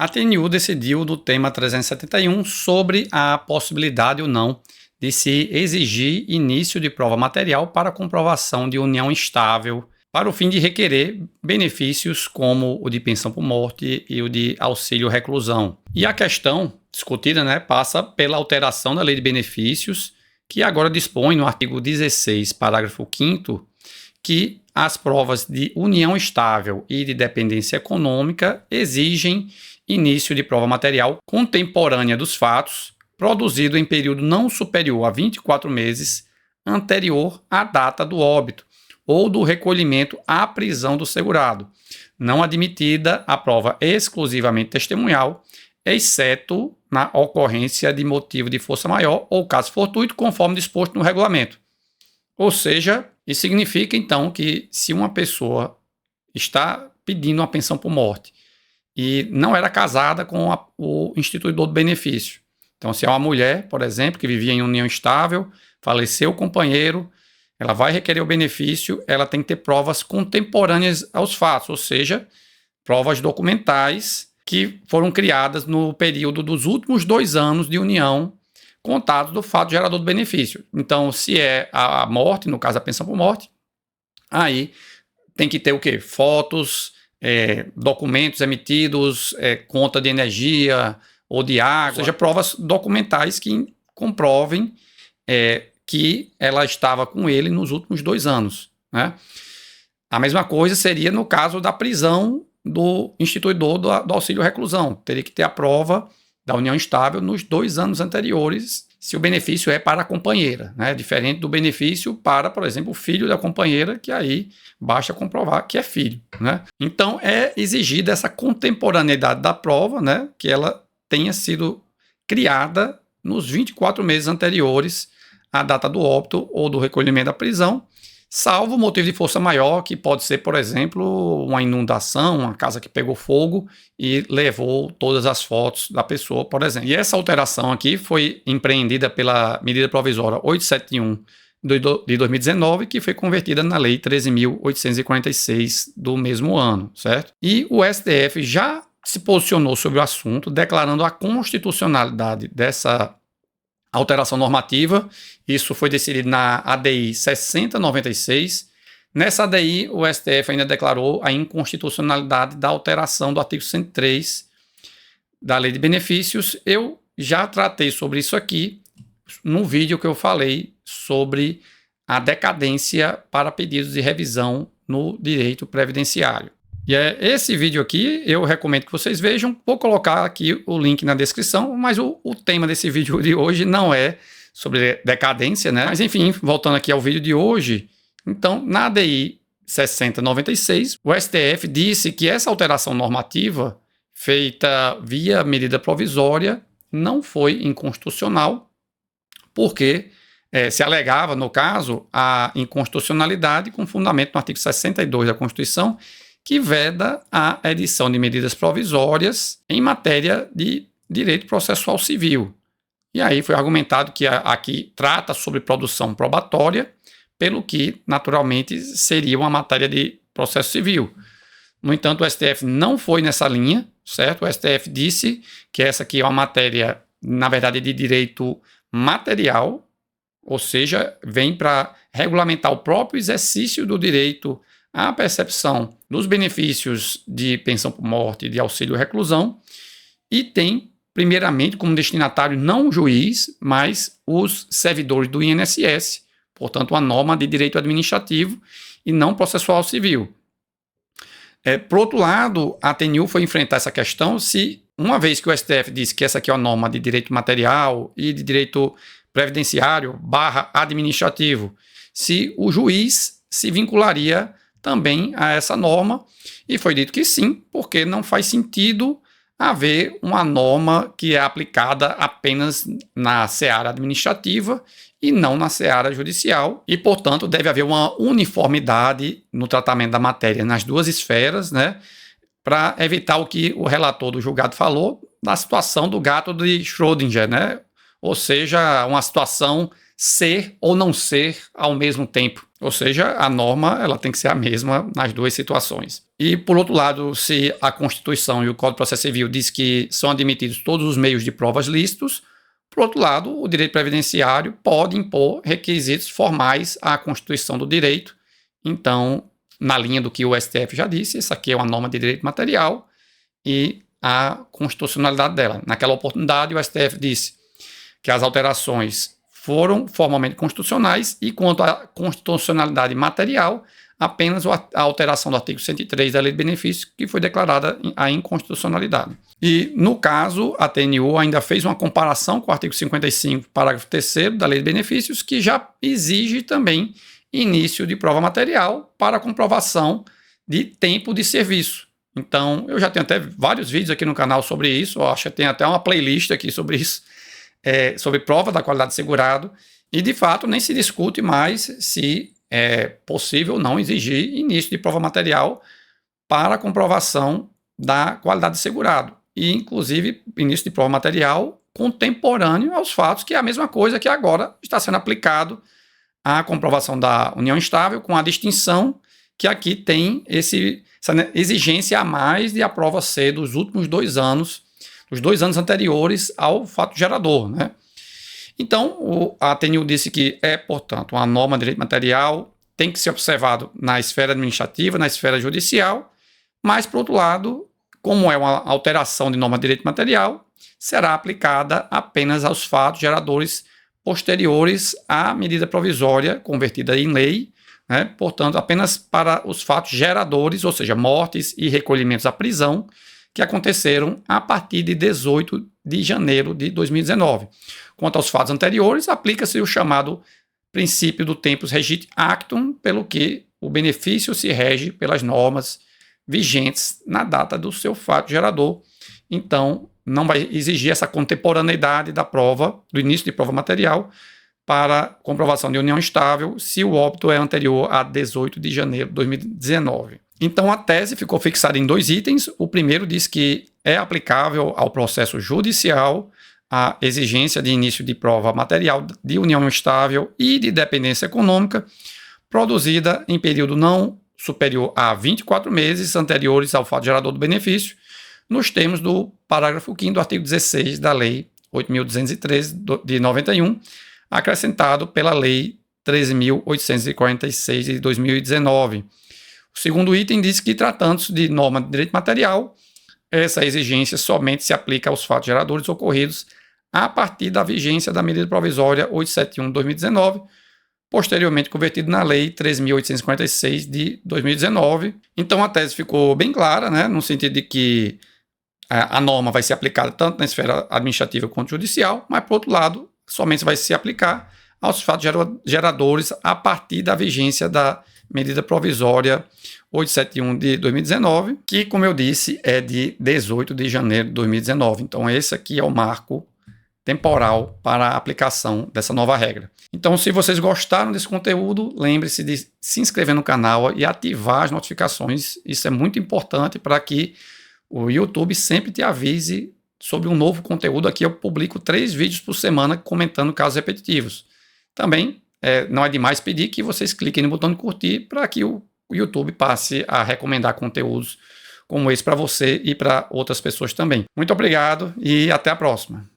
A TNU decidiu no tema 371 sobre a possibilidade ou não de se exigir início de prova material para comprovação de união estável para o fim de requerer benefícios como o de pensão por morte e o de auxílio reclusão. E a questão discutida, passa pela alteração da Lei de Benefícios, que agora dispõe no artigo 16, parágrafo 5º, que as provas de união estável e de dependência econômica exigem início de prova material contemporânea dos fatos, produzido em período não superior a 24 meses anterior à data do óbito ou do recolhimento à prisão do segurado, não admitida a prova exclusivamente testemunhal, exceto na ocorrência de motivo de força maior ou caso fortuito, conforme disposto no regulamento. Ou seja, isso significa então que se uma pessoa está pedindo uma pensão por morte e não era casada com o instituidor do benefício, então se é uma mulher, por exemplo, que vivia em união estável, faleceu o companheiro, ela vai requerer o benefício, ela tem que ter provas contemporâneas aos fatos, ou seja, provas documentais que foram criadas no período dos últimos 2 anos de união, contados do fato gerador do benefício. Então, se é a morte, no caso a pensão por morte, aí tem que ter o quê? Fotos, documentos emitidos, conta de energia ou de água, ou seja, provas documentais que comprovem que ela estava com ele nos últimos 2 anos. A mesma coisa seria no caso da prisão do instituidor do auxílio reclusão. Teria que ter a prova da união estável nos 2 anos anteriores, se o benefício é para a companheira, diferente do benefício para, por exemplo, o filho da companheira, que aí basta comprovar que é filho. Então, é exigida essa contemporaneidade da prova, que ela tenha sido criada nos 24 meses anteriores à data do óbito ou do recolhimento da prisão, salvo motivo de força maior, que pode ser, por exemplo, uma inundação, uma casa que pegou fogo e levou todas as fotos da pessoa, por exemplo. E essa alteração aqui foi empreendida pela medida provisória 871 de 2019, que foi convertida na Lei 13.846 do mesmo ano, certo? E o STF já se posicionou sobre o assunto, declarando a constitucionalidade dessa alteração normativa. Isso foi decidido na ADI 6096. Nessa ADI, o STF ainda declarou a inconstitucionalidade da alteração do artigo 103 da Lei de Benefícios. Eu já tratei sobre isso aqui no vídeo que eu falei sobre a decadência para pedidos de revisão no direito previdenciário. E esse vídeo aqui eu recomendo que vocês vejam. Vou colocar aqui o link na descrição, mas o tema desse vídeo de hoje não é sobre decadência, Mas enfim, voltando aqui ao vídeo de hoje, então na ADI 6096, o STF disse que essa alteração normativa feita via medida provisória não foi inconstitucional, porque se alegava, no caso, a inconstitucionalidade com fundamento no artigo 62 da Constituição, que veda a edição de medidas provisórias em matéria de direito processual civil. E aí foi argumentado que aqui trata sobre produção probatória, pelo que, naturalmente, seria uma matéria de processo civil. No entanto, o STF não foi nessa linha, certo? O STF disse que essa aqui é uma matéria, na verdade, de direito material, ou seja, vem para regulamentar o próprio exercício do direito à percepção dos benefícios de pensão por morte e de auxílio reclusão, e tem, primeiramente, como destinatário não o juiz, mas os servidores do INSS, portanto, uma norma de direito administrativo e não processual civil. Por outro lado, a TNU foi enfrentar essa questão se, uma vez que o STF disse que essa aqui é uma norma de direito material e de direito previdenciário / administrativo, se o juiz se vincularia também a essa norma, e foi dito que sim, porque não faz sentido haver uma norma que é aplicada apenas na seara administrativa e não na seara judicial, e, portanto, deve haver uma uniformidade no tratamento da matéria nas duas esferas, para evitar o que o relator do julgado falou da situação do gato de Schrödinger, ou seja, uma situação ser ou não ser ao mesmo tempo. Ou seja, a norma ela tem que ser a mesma nas duas situações. E, por outro lado, se a Constituição e o Código de Processo Civil diz que são admitidos todos os meios de provas lícitos, por outro lado, o direito previdenciário pode impor requisitos formais à Constituição do direito. Então, na linha do que o STF já disse, isso aqui é uma norma de direito material e a constitucionalidade dela. Naquela oportunidade, o STF disse que as alterações foram formalmente constitucionais e, quanto à constitucionalidade material, apenas a alteração do artigo 103 da Lei de Benefícios que foi declarada a inconstitucionalidade. E, no caso, a TNU ainda fez uma comparação com o artigo 55, parágrafo 3º da Lei de Benefícios, que já exige também início de prova material para comprovação de tempo de serviço. Então, eu já tenho até vários vídeos aqui no canal sobre isso, eu acho que tem até uma playlist aqui sobre isso, sobre prova da qualidade de segurado, e de fato nem se discute mais se é possível ou não exigir início de prova material para a comprovação da qualidade de segurado, e inclusive início de prova material contemporâneo aos fatos, que é a mesma coisa que agora está sendo aplicado à comprovação da união estável, com a distinção que aqui tem essa exigência a mais de a prova ser dos últimos 2 anos, dos 2 anos anteriores ao fato gerador, né? Então, a TNU disse que portanto, uma norma de direito material, tem que ser observado na esfera administrativa, na esfera judicial, mas, por outro lado, como é uma alteração de norma de direito material, será aplicada apenas aos fatos geradores posteriores à medida provisória convertida em lei, né? Portanto, apenas para os fatos geradores, ou seja, mortes e recolhimentos à prisão, que aconteceram a partir de 18 de janeiro de 2019. Quanto aos fatos anteriores, aplica-se o chamado princípio do tempus regit actum, pelo que o benefício se rege pelas normas vigentes na data do seu fato gerador. Então, não vai exigir essa contemporaneidade da prova, do início de prova material, para comprovação de união estável, se o óbito é anterior a 18 de janeiro de 2019. Então, a tese ficou fixada em 2 itens. O primeiro diz que é aplicável ao processo judicial a exigência de início de prova material de união estável e de dependência econômica produzida em período não superior a 24 meses anteriores ao fato gerador do benefício, nos termos do parágrafo 5º do artigo 16 da Lei 8.213 de 91, acrescentado pela Lei 13.846 de 2019. O segundo item diz que, tratando-se de norma de direito material, essa exigência somente se aplica aos fatos geradores ocorridos a partir da vigência da medida provisória 871 de 2019, posteriormente convertido na Lei 13.846 de 2019. Então a tese ficou bem clara, né, no sentido de que a norma vai ser aplicada tanto na esfera administrativa quanto judicial, mas, por outro lado, somente vai se aplicar aos fatos geradores a partir da vigência da medida provisória 871 de 2019, que, como eu disse, é de 18 de janeiro de 2019. Então, esse aqui é o marco temporal para a aplicação dessa nova regra. Então, se vocês gostaram desse conteúdo, lembre-se de se inscrever no canal e ativar as notificações. Isso é muito importante para que o YouTube sempre te avise sobre um novo conteúdo. Aqui eu publico 3 vídeos por semana comentando casos repetitivos. Também não é demais pedir que vocês cliquem no botão de curtir para que o YouTube passe a recomendar conteúdos como esse para você e para outras pessoas também. Muito obrigado e até a próxima.